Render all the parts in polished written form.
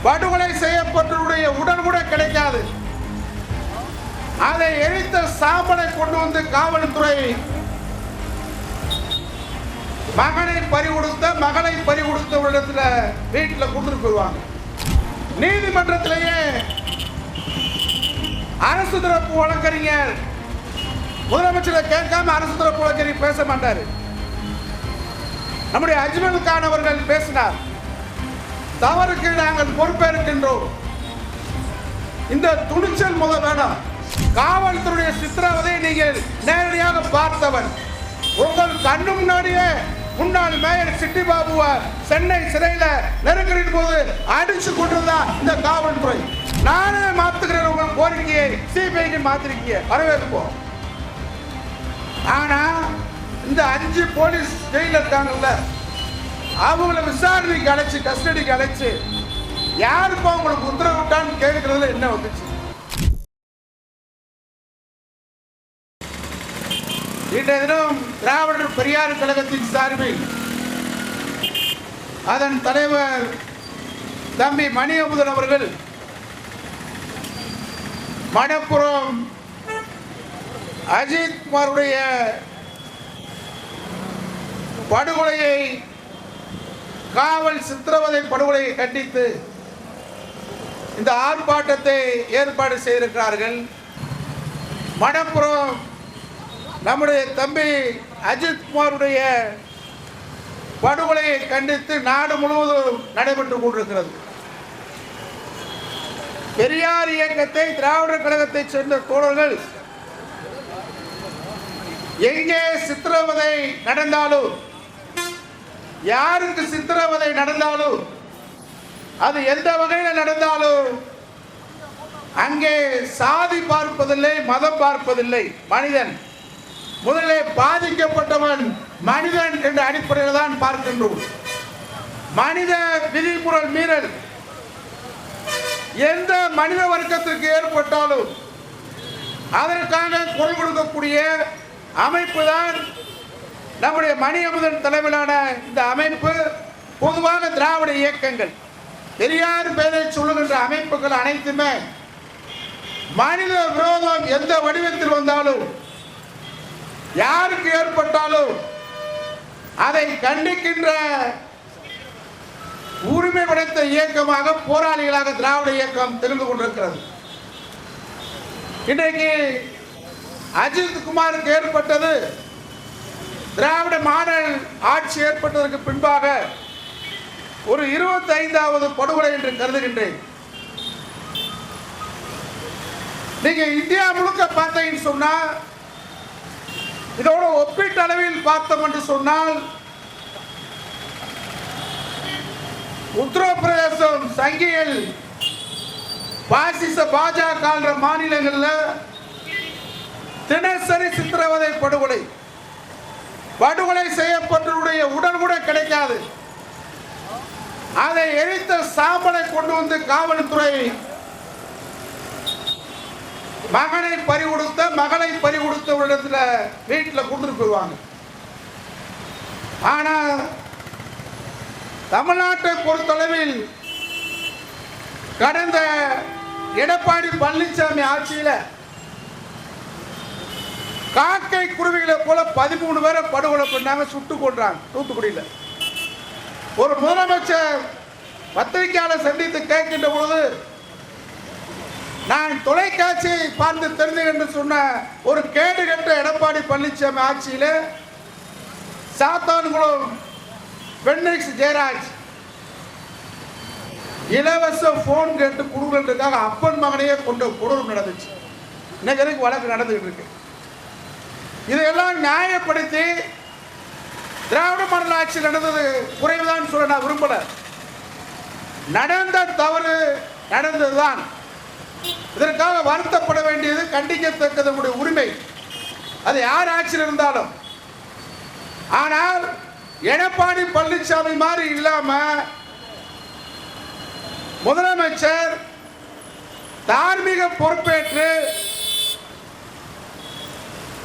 படுகொலை செய்யப்பட்டவருடைய உடல் கூட கிடைக்காது. அதை எரித்த சாம்பலை கொண்டு வந்து காவல்துறை மகனை பறிகொடுத்தவரிடத்துல வீட்டில் கொடுத்துட்டு போயிடுவாங்க. நீதிமன்றத்திலேயே அரசு தரப்பு வழக்கறிஞர் முதலமைச்சரை கேட்காம அரசு தரப்பு வழக்கறிஞர் பேச மாட்டாரு. நம்முடைய அஜ்மல் கான் அவர்கள் பேசினார். தவறுக்கு நாங்கள் பொறுப்பேற்கின்றோம். இந்த துணிச்சல் முத வேணும். காவல்துறையுடைய சித்திரவதை நீங்கள் நேரடியாக பார்த்தவன். உங்கள் கண்ணு முன்னாடியே முன்னாள் மேயர் சிட்டி பாபுவா சென்னை சிறையில நெருக்கடியின் போது அடிச்சு கொண்டிருந்தான் இந்த காவல்துறை. நானே மாத்துகிறேன் உங்கள் கோரிக்கையை சிபிஐக்கு மாத்திருக்கீங்க, வரவேற்போம். ஆனா இந்த 5 போலீஸ் ஜெயில இருக்காங்கல்ல, அவங்கள விசாரணைக்கு அழைச்சு கஸ்டடிக்கு அழைச்சு யாருப்பா உங்களுக்கு உத்தரவிட்டான்னு கேட்கறதுல என்ன வந்துச்சு? இன்றைய தினம் திராவிடர் பெரியார் கழகத்தின் சார்பில் அதன் தலைவர் தம்பி மணி அமுதன் அவர்கள் மணப்புறம் அஜித் குமாருடைய படுகொலையை, காவல் சித்திரவதை படுகொலையை கண்டித்து இந்த ஆர்ப்பாட்டத்தை ஏற்பாடு செய்திருக்கிறார்கள். மணப்புறம் நம்முடைய தம்பி அஜித் குமாருடைய படுகொலையை கண்டித்து நாடு முழுவதும் நடைபெற்றுக் கொண்டிருக்கிறது. பெரியார் இயக்கத்தை திராவிடர் கழகத்தை சேர்ந்த தோழர்கள் எங்கே சித்திரவதை நடந்தாலும், யாருக்கு சித்திரவதை நடந்தாலும், அது எந்த வகையில் நடந்தாலும் அங்கே சாதி பார்ப்பதில்லை, மதம் பார்ப்பதில்லை. மனிதன் முதலிலே பாதிக்கப்பட்டவன் மனிதன் என்ற அடிப்படையில் தான் பார்க்கின்றோம். மனித விதிமுறை மீறல் எந்த மனித வர்க்கத்திற்கு ஏற்பட்டாலும் அதற்காக குரல் கொடுக்கக்கூடிய அமைப்பு தான் நம்முடைய மணி அமுதன் தலைமையிலான இந்த அமைப்பு. பொதுவாக திராவிட இயக்கங்கள், பெரியார் பேரை சொல்லுகின்ற அமைப்புகள் அனைத்துமே மனித விரோதம் எந்த வடிவத்தில் வந்தாலும், யாருக்கு ஏற்பட்டாலும் அதை கண்டிக்கின்ற உரிமை படைத்த இயக்கமாக, போராளிகளாக திராவிட இயக்கம் தெரிந்து கொண்டிருக்கிறது. இன்றைக்கு அஜித் குமாருக்கு ஏற்பட்டது திராவிட மாடல் ஆட்சி ஏற்பட்டதற்கு பின்பாக ஒரு 25வது படுகொலை என்று கருதுகின்றேன். நீங்க இந்தியா முழுக்க பார்த்தீங்கன்னு சொன்னா, இதோட ஒப்பீட்டு அளவில் பார்த்தோம் என்று சொன்னால், உத்தரப்பிரதேசம் சங்கியில் பாசிச பாஜக மாநிலங்களில் தினசரி சித்திரவதை படுகொலை செய்யப்பட்டவருடைய உடல் கூட கிடைக்காது. அதை எரித்த சாம்பலை கொண்டு வந்து காவல்துறை மகனை பறிகொடுத்தவரிடத்துல வீட்டில் கொடுத்துட்டு போயிடுவாங்க. ஆனா தமிழ்நாட்டை பொறுத்தளவில் கடந்த எடப்பாடி பழனிசாமி ஆட்சியில் காக்கை குருவிகளை போல 13 பேரை படுகொலை பண்ணாங்க, சுட்டு கொன்றாங்க தூத்துக்குடியில். ஒரு முதலமைச்சர் பத்திரிகையாளர் சந்தித்து கேட்கின்ற பொழுது, நான் தொலைக்காட்சியை பார்த்து தெரிந்தேன் என்று சொன்ன ஒரு கேடு கட்ட எடப்பாடி பழனிசாமி ஆட்சியில் சாத்தான்குளம் பென்னிக்ஸ் ஜெயராஜ் இலவச போன் கேட்டு கொடுக்கிறதுக்காக அப்பன் மகனையே கொண்ட கொடூரம் நடந்துச்சு. இன்னைக்கு வழக்கு நடந்துகிட்டு இருக்கு. இதையெல்லாம் நியாயப்படுத்தி திராவிட மாடல் ஆட்சி நடந்தது குறைவுதான் சொல்ல நான் விரும்பல. நடந்த தவறு நடந்ததுதான். இதற்காக வருத்தப்பட வேண்டியது, கண்டிக்கத்தக்கது நம்முடைய உரிமை, அது யார் ஆட்சியில் இருந்தாலும். ஆனால் எடப்பாடி பழனிசாமி மாதிரி இல்லாம முதலமைச்சர் தார்மீக பொறுப்பேற்று,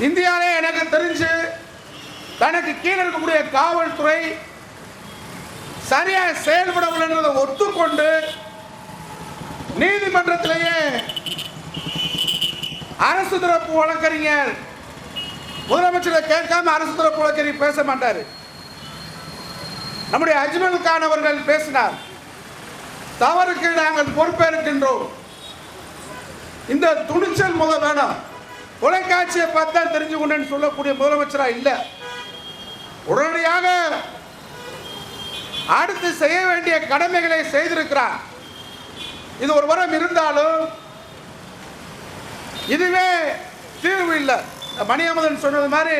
இந்தியாவிலே எனக்கு தெரிஞ்சு தனக்கு கீழே இருக்கக்கூடிய காவல்துறை சரியாக செயல்படவில்லை என்பதை ஒத்துக்கொண்டு நீதிமன்றத்திலேயே அரசு தரப்பு வழக்கறிஞர் முதலமைச்சரை கேட்காம அரசு தரப்பு வழக்கறிஞர் பேச மாட்டார். நம்முடைய அஜ்மல் கான் அவர்கள் பேசினார். தவறுக்கு நாங்கள் பொறுப்பேற்கின்றோம். இந்த துணிச்சல் வேணும். தொலைக்காட்சியை பார்த்தா தெரிஞ்சு கொண்டேன்னு சொல்லக்கூடிய முதலமைச்சரா இல்ல, உடனடியாக அடுத்து செய்ய வேண்டிய கடமைகளை செய்திருக்கிறார். இது ஒரு வரம் இருந்தாலும் இதுவே தீர்வு இல்லை. மணியமுதன் சொன்னது மாதிரி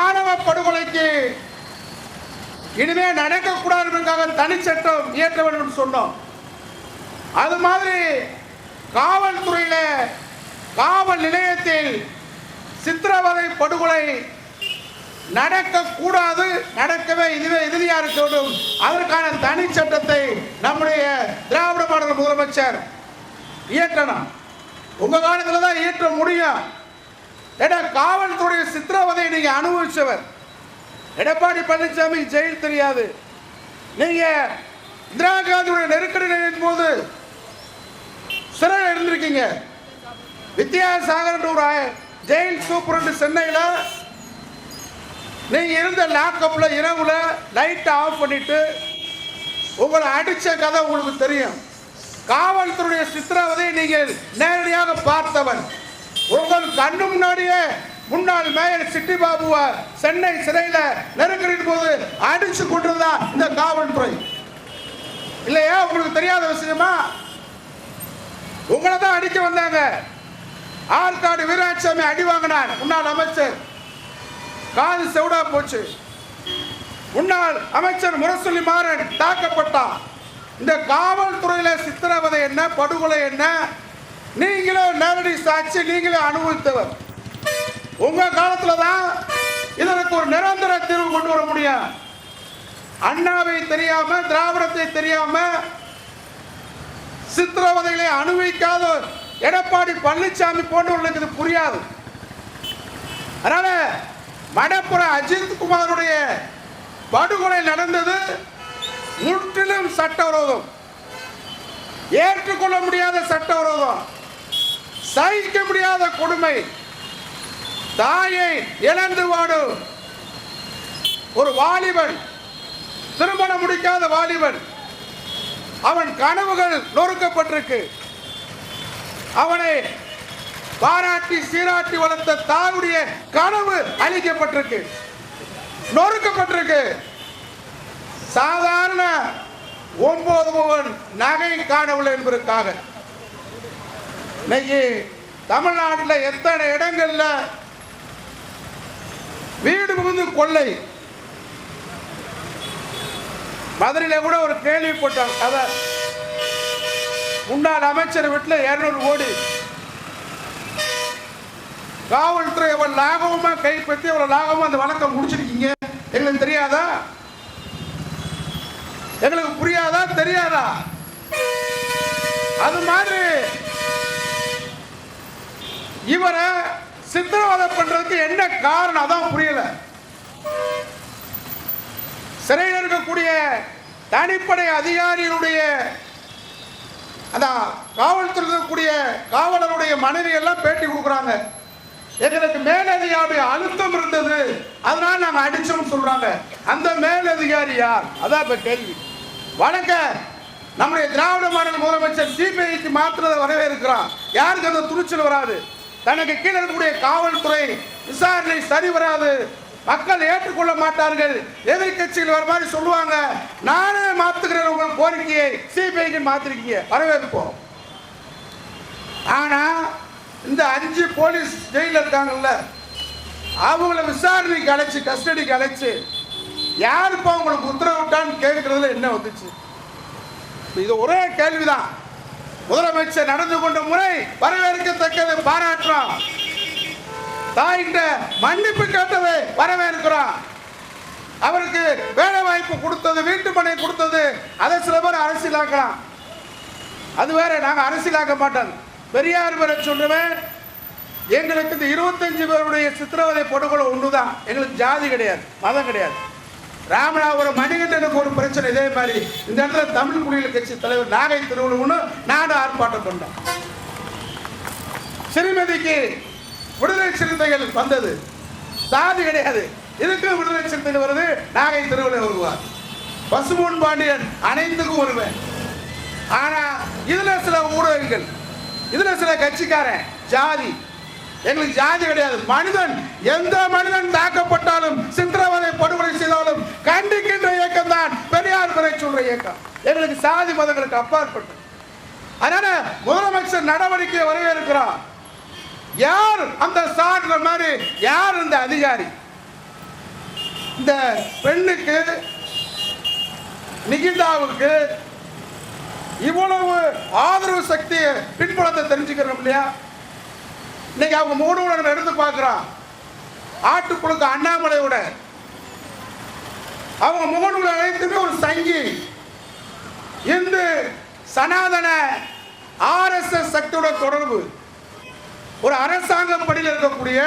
ஆணவ படுகொலைக்கு இனிமே நடக்கக்கூடாது தனிச்சட்டம் இயற்ற வேண்டும் சொன்னோம். அது மாதிரி காவல்துறையில காவல் நிலையத்தில் சித்திரவதை படுகொலை நடக்கக்கூடாது, நடக்கவே இதுவே இறுதியா இருக்க வேண்டும். அதற்கான தனி சட்டத்தை நம்முடைய திராவிட மாடல் முதலமைச்சர் இயற்றணும். உங்க காலத்தில் தான் இயற்ற முடியும். ஏன்னா காவல்துறை சித்திரவதை நீங்க அனுபவிச்சவர். எடப்பாடி பழனிசாமி ஜெயில் தெரியாது. நீங்க இந்திரா காந்தியுடைய நெருக்கடி நிலையின் போது சிறையில் இருந்திருக்கீங்க. வித்யாசாகர் ஜெயில் சூப்பரண்ட் சென்னையில் நீங்க இருந்த லாக்அப்ல இரவுல லைட் ஆஃப் பண்ணிட்டு உங்களை அடிச்ச கதை உங்களுக்கு தெரியும். காவல்துறையுடைய சித்திரவதை நீங்கள் நேரடியாக பார்த்தவன். உங்கள் கண்ணு முன்னாடியே முன்னாள் மேயர் சிட்டி பாபுவா சென்னை சிறையில் நெருக்கடியின் போது அடிச்சு கொண்டிருந்தா இந்த காவல்துறை இல்லையா? உங்களுக்கு தெரியாத விஷயமா? உங்களை தான் அடிக்க வந்தாங்க. ஆற்காடு வீராசாமி அடி வாங்கினார். முன்னாள் அமைச்சர் காது செவிடா போச்சு. முன்னாள் அமைச்சர் முரசொலி மாறன் தாக்கப்பட்டார். இந்த காவல்துறையில சித்திரவதை என்ன, படுகொலை என்ன, நீங்களும் நேரடி சாட்சி, நீங்களும் அனுபவித்தவர். உங்க காலத்துல தான் இதற்கு ஒரு நிரந்தர தீர்வு கொண்டு வர முடியும். அண்ணாவை தெரியாம, திராவிடத்தை தெரியாம, சித்திரவதைகளை அனுபவிக்காத எடப்பாடி பழனிசாமி போன்றவர்களுக்கு இது புரியாது. அதனால மடப்புற அஜித் குமாருடைய படுகொலை நடந்தது முற்றிலும் சட்டவிரோதம், ஏற்றுக்கொள்ள முடியாத சட்டவிரோதம், சகிக்க முடியாத கொடுமை. தாயை இழந்து வாடும் ஒரு வாலிபன், திருமணம் முடிக்காத வாலிபன், அவன் கனவுகள் நொறுக்கப்பட்டிருக்கு. அவனை பாராட்டி சீராட்டி வளர்த்த தாயுடைய கனவு அழிக்கப்பட்டிருக்கு, நொறுக்கப்பட்டிருக்கு. சாதாரண 9 பவுன் நகை காணவில்லை என்பதற்காக இன்னைக்கு தமிழ்நாட்டில் எத்தனை இடங்கள்ல வீடு புகுந்து கொள்ளை. மதுரையில கூட ஒரு கேள்விப்பட்டாங்க. அத முன்னாள் அமைச்சர் வீட்டில் 200 கோடி காவல்துறை எவ்வளவு லாபமா கைப்பற்றி எவ்வளவு லாபமா அந்த வழக்கம் முடிச்சிருக்கீங்க. எங்களுக்கு தெரியாதா? எங்களுக்கு புரியாதா? தெரியாதா? அது மாதிரி இவரை சித்திரவதை பண்றதுக்கு என்ன காரணம் அதான் புரியல. சிறையில் இருக்கக்கூடிய தனிப்படை அதிகாரிகளுடைய அந்த காவல்துறை இருக்கக்கூடிய காவலருடைய மனைவி எல்லாம் பேட்டி கொடுக்குறாங்க. எங்களுக்கு மேலதிகாரி அழுத்தம் இருந்தது, அதனால நாங்க அடிச்சோம் சொல்றாங்க. அந்த மேலதிகாரி யார்? அதான் இப்ப கேள்வி. வணக்க நம்முடைய திராவிட மாடல் முதலமைச்சர் சிபிஐக்கு மாத்திரத்தை வரவேற்கிறான். யாருக்கு அந்த துணிச்சல் வராது? தனக்கு கீழே இருக்கக்கூடிய காவல்துறை விசாரணை சரி வராது, மக்கள் ஏற்றுக்கொள்ள மாட்டார்கள், எதிர்கட்சிகள் வர மாதிரி சொல்லுவாங்க. நானே மாத்துக்கிறேன் உங்கள் கோரிக்கையை, சிபிஐக்கு மாத்திருக்கீங்க, வரவேற்போம். ஆனா இந்த 5 போலீஸ் ஜெயில இருக்காங்கல்ல, அவங்கள விசாரணைக்கு அழைச்சு கஸ்டடிக்கு அழைச்சு யாருப்பா உங்களுக்கு உத்தரவிட்டான்னு கேட்கறதுல என்ன வந்துச்சு? இது ஒரே கேள்விதான். முதலமைச்சர் நடந்து கொண்ட முறை வரவேற்கத்தக்கதை பாராட்டுறோம். தாயிட்ட மன்னிப்பு கேட்டதை வரவேற்கிறோம். அவருக்கு வேலை வாய்ப்பு கொடுத்தது, வீட்டு மனை கொடுத்தது, அதை சில பேர் அரசியலாக்கலாம். அது வேற, நாங்க அரசியலாக்க மாட்டோம். பெரியார் பேரை சொல்லுவேன். எங்களுக்கு இந்த 25 பேருடைய சித்திரவதை படுகொலை ஒன்றுதான். எங்களுக்கு ஜாதி கிடையாது, மதம் கிடையாது. ராமநாதபுரம் மணிகண்டனுக்கு ஒரு பிரச்சனை இதே மாதிரி இந்த இடத்துல தமிழ் குடிகள் கட்சி தலைவர் நாகை திருவள்ளுவனு நானும் ஆர்ப்பாட்டம் பண்ணேன். சிறுமதிக்கு விடுதலை சிறுத்தைகள் வந்தது, சாதி கிடையாது, இதுக்கும் விடுதலை சிறுத்தைகள் வருது, நாகை திருவள்ளுவர் வருவார், பசுமூன் பாண்டியன் அனைத்துக்கும் வருவேன். ஆனா இதுல சில ஊடகங்கள், இதுல சில கட்சிக்காரன் ஜாதி, எங்களுக்கு ஜாதி கிடையாது, மனிதன் எந்த மனிதன் தாக்கப்பட்டாலும் சித்திரவதை படுகொலை செய்தாலும் கண்டிக்கின்ற இயக்கம் தான் பெரியார் குறை சொல்ற இயக்கம். எங்களுக்கு சாதி மதங்களுக்கு அப்பாற்பட்டு. அதனால முதலமைச்சர் நடவடிக்கை வரவேற்கிறார். யார் அந்த சார்ந்த மாதிரி, யார் இந்த அதிகாரி? இந்த பெண்ணுக்கு நிகிதாவுக்கு இவ்வளவு ஆதரவு சக்தி பின்புலத்தை தெரிஞ்சுக்கிறோம் இல்லையா? இன்னைக்கு அவங்க மூணு எடுத்து பார்க்கிறோம். ஆட்டுக்குழுக்கு அண்ணாமலையோட அவங்க மூணு அனைத்துமே ஒரு சங்கி, இந்து சனாதன RSS சக்தியோட தொடர்பு. ஒரு அரசாங்க பணியில் இருக்கக்கூடிய,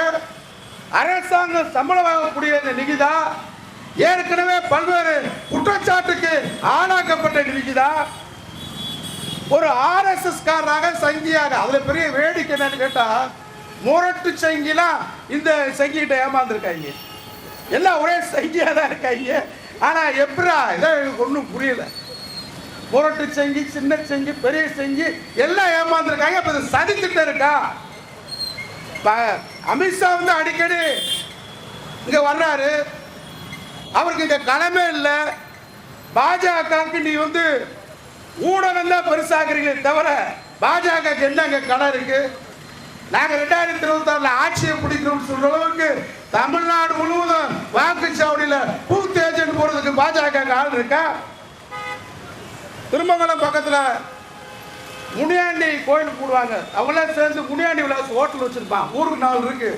அரசாங்க சம்பளம் வாங்கக்கூடிய இந்த நிகிதா ஏற்கனவே பல்வேறு குற்றச்சாட்டுக்கு ஆளாக்கப்பட்ட நிகிதா ஒரு RSS காரராக சங்கியாக. அதுல பெரிய வேடிக்கை என்னன்னு கேட்டா, முரட்டு சங்கிலாம் இந்த சங்கிட்ட ஏமாந்துருக்காங்க. எல்லாம் ஒரே சங்கியா தான் இருக்காங்க. ஆனா எப்படா இதை ஒன்றும் புரியல. முரட்டு சங்கி, சின்ன சங்கி, பெரிய சங்கி எல்லாம் ஏமாந்துருக்காங்க. இப்ப சதிக்கிட்ட இருக்கா. அமித்ஷா வந்து அடிக்கடி இங்க வர்றாரு, அவருக்கு இங்க களமே இல்லை. பாஜகவுக்கு நீ வந்து ஊடகம் தான் பெருசாகிறீங்களே தவிர பாஜகவுக்கு என்ன அங்க களம் இருக்கு? நாங்க 2026 ஆட்சியை பிடிக்கிறோம் சொல்ற அளவுக்கு தமிழ்நாடு முழுவதும் வாக்குச்சாவடியில பூத் ஏஜென்ட் போறதுக்கு பாஜக ஆள் இருக்கா? திருமங்கலம் பக்கத்துல முனியாண்டி கோயில் போடுவாங்க, அவங்களாம் சேர்ந்து முனியாண்டி விலாஸ் ஹோட்டல் வச்சிருப்பான். ஊருக்கு 4 இருக்கு.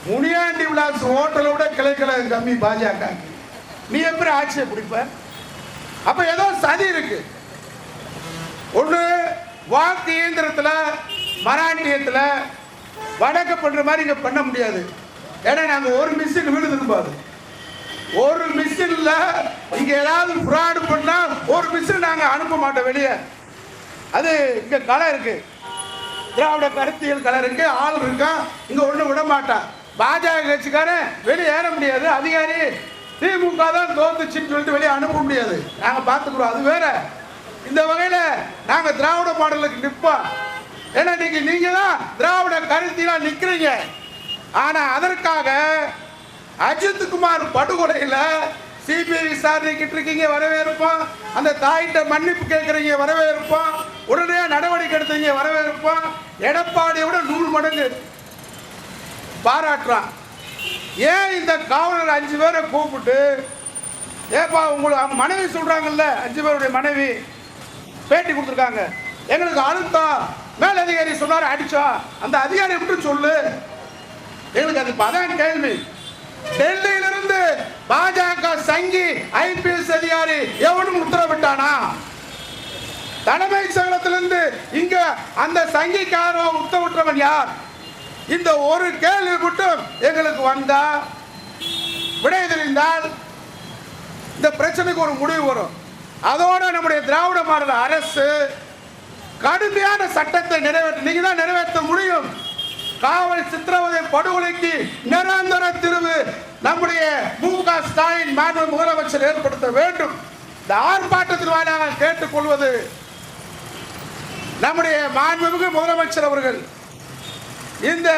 முனியாண்டி விலாஸ் ஹோட்டலை விட கிளைக்கழகம் கம்மி பாஜக. நீ எப்படி ஆட்சியை பிடிப்ப? அப்ப ஏதோ சதி இருக்கு. ஒண்ணு வாக்கு இயந்திரத்துல மராட்டியத்துல வடக்கு பண்ற மாதிரி இங்க பண்ண முடியாது. ஏன்னா நாங்க ஒரு மிஷின் வீடு திரும்பாது. ஒரு மிஷின்ல இங்க ஏதாவது ஃப்ராட் பண்ணா ஒரு மிஷின் நாங்க அனுப்ப மாட்டோம் வெளியே. அது இங்க களம் இருக்கு, திராவிட கருத்தியல் களம் இருக்கு, ஆள் இருக்கா, இங்க ஒண்ணு விட மாட்டான். பாஜக கட்சிக்காரன் வெளியே ஏற முடியாது. அதிகாரி திமுக தான் தோத்துச்சுன்னு சொல்லிட்டு வெளியே அனுப்ப முடியாது. நாங்க பாத்துக்கிறோம். அது வேற. இந்த வகையில நாங்க திராவிட மாடலுக்கு நிற்போம். ஏன்னா நீங்க தான் திராவிட கருத்தியெல்லாம் நிக்கிறீங்க. ஆனா அதற்காக அஜித்குமார் படுகொலையில சிபிஐ விசாரணைக்கிட்டு இருக்கீங்க, வரவேற்போம். அந்த தாயிட்ட மன்னிப்பு கேட்கறீங்க, வரவேற்போம். உடனே நடவடிக்கை எடுத்தீங்க, வரவேற்போம். எடப்பாடியை விட 100 மடங்கு பாராட்டுறான். ஏன் இந்த காவலர் 5 பேரை கூப்பிட்டு, ஏப்பா உங்களுக்கு அவங்க மனைவி சொல்றாங்கல்ல, 5 பேருடைய மனைவி பேட்டி கொடுத்துருக்காங்க, எங்களுக்கு அழுத்தம் மேல் அதிகாரி சொன்னார் அடிச்சோம், அந்த அதிகாரி எப்படி சொல்லு, எங்களுக்கு அது அதான் கேள்வி. டெல்லியிலிருந்து பாஜக சங்கி IPS அதிகாரி எவனும் உத்தரவிட்டானா? தலைமை செயலகத்திலிருந்து இங்க அந்த சங்கிக்காரன் உத்தரவிட்டவன் யார்? இந்த ஒரு கேள்வி மட்டும் எங்களுக்கு வந்தா, விடை தெரிந்தால் இந்த பிரச்சனைக்கு ஒரு முடிவு வரும். அதோட நம்முடைய திராவிட மாடல் அரசு கடுமையான சட்டத்தை நீங்க தான் நிறைவேற்ற முடியும். காவல் சித்திரவதை படுகொலைக்கு நிரந்தர தீர்வு நம்முடைய MK ஸ்டாலின் மாண்பு முதலமைச்சர் ஏற்படுத்த வேண்டும். இந்த ஆர்ப்பாட்டத்தின் வாயிலாக கேட்டுக்கொள்வது, நம்முடைய மாண்புமிகு முதலமைச்சர் அவர்கள் இந்த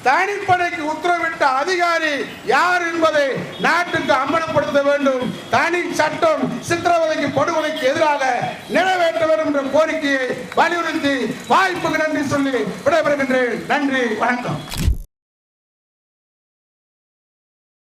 தனிப்படைக்கு உத்தரவிட்ட அதிகாரி யார் என்பதை நாட்டுக்கு அம்பலப்படுத்த வேண்டும். தனி சட்டம் சித்திரவதைக்கு படுகொலைக்கு எதிராக நிறைவேற்ற வேண்டும் என்ற கோரிக்கையை வலியுறுத்தி வாய்ப்புக்கு நன்றி சொல்லி விடைபெறுகின்றேன். நன்றி, வணக்கம்.